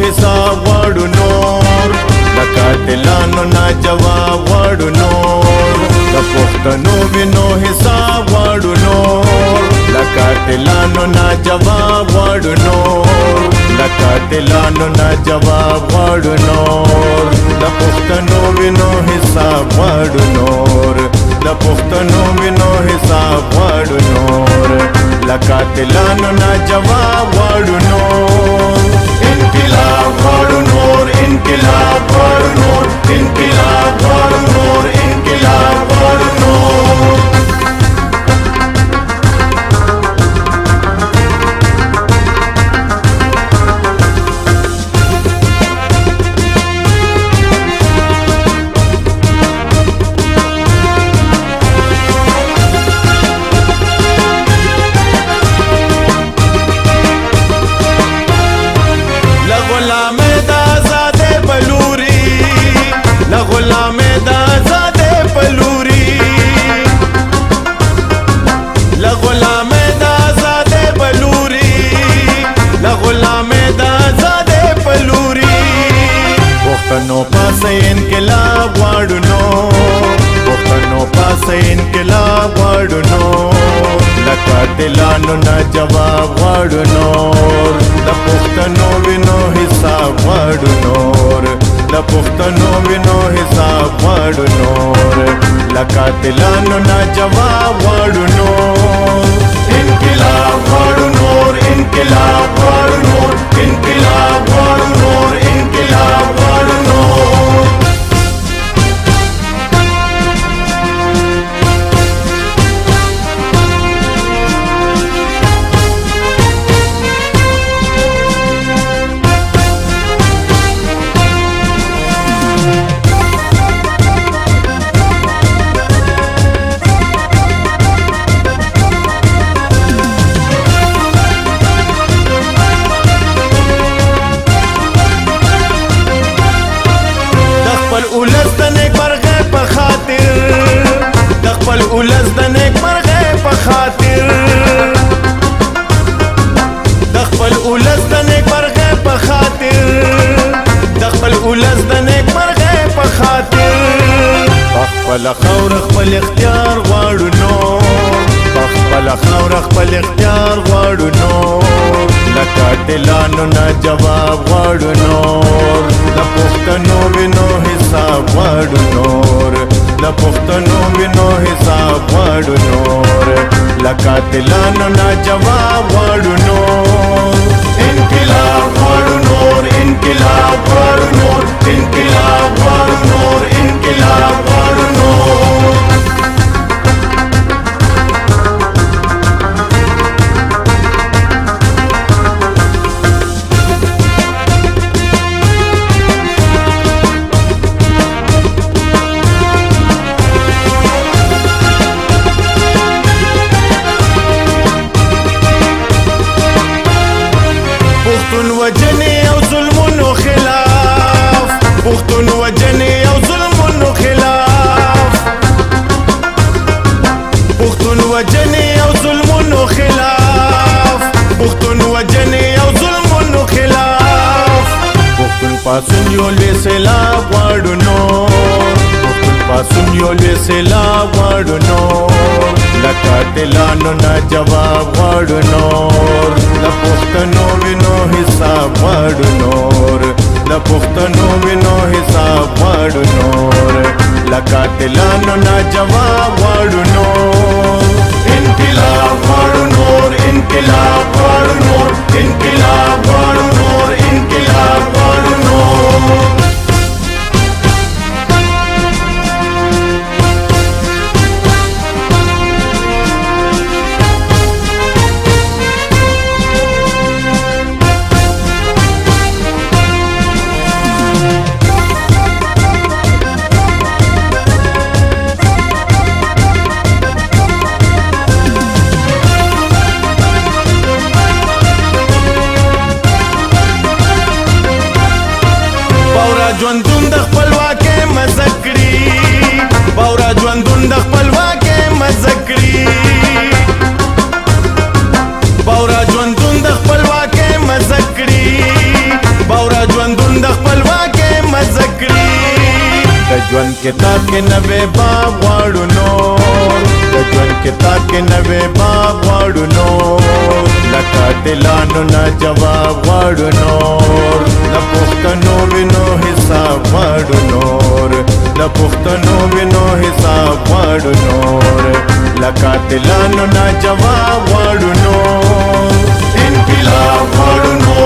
حساب غواړو نور د قاتلانو نه جواب غواړو نور د پښتنو وینو حساب غواړو نور د قاتلانو نه جواب غواړو نور د قاتلانو نه جواب غواړو نور د پښتنو وینو حساب غواړو نور د پښتنو وینو حساب غواړو نور د قاتلانو نه جواب غواړو نور انقلاب غواړو نور انقلاب غواړو نور انقلاب غواړو نور انقلاب غواړو نور پښتنو پاسه انقلاب غواړو نور پښتنو پاسه انقلاب غواړو نور د قاتلانو نه جواب غواړو نور د پښتنو وینو حساب غواړو نور د پښتنو وینو حساب غواړو نور د قاتلانو نه جواب غواړو نور انقلاب غواړو نور انقلاب غواړو نور انقلاب غواړو نور انقلاب غواړو نور اولس د نیک مرغه په خاطر د خپل اولس د نیک مرغه په خاطر د خپل اولس د نیک مرغه په خاطر د خپل اولس د نیک مرغه په خاطر خپل خور خپل اختیار غواړو نور خپل خور خپل اختیار غواړو نور د قاتلانو نه جواب غواړو نور د پښتنو وینو حساب غواړو نور د پښتنو وینو حساب غواړو نور د قاتلانو نه جواب غواړو نور انقلاب غواړو نور انقلاب غواړو نور انقلاب غواړو نور انقلاب غواړو نور پښتون وجنې او ظلمونو خلاف پښتون وجنې او ظلمونو خلاف پښتون وجنې او ظلمونو خلاف پښتون وجنې او ظلمونو خلاف پښتون پاسون یو لوی سیلاب غواړو نور پښتون پاسون یو لوی سیلاب غواړو نور د قاتلانو نه جواب غواړو نور د پښتنو وینو حساب غواړو نور د پښتنو وینو حساب غواړو نور د قاتلانو نه جواب غواړو نور انقلاب غواړو نور انقلاب غواړو نور انقلاب غواړو نور انقلاب غواړو نور کتاب کې نوې باب غواړو نور د ژوند کتاب کې نوې باب غواړو نور له قاتلانو نه جواب غواړو نور د پښتنو وینو حساب غواړو نور د پښتنو وینو حساب غواړو نور له قاتلانو نه جواب غواړو نور انقلاب غواړو نور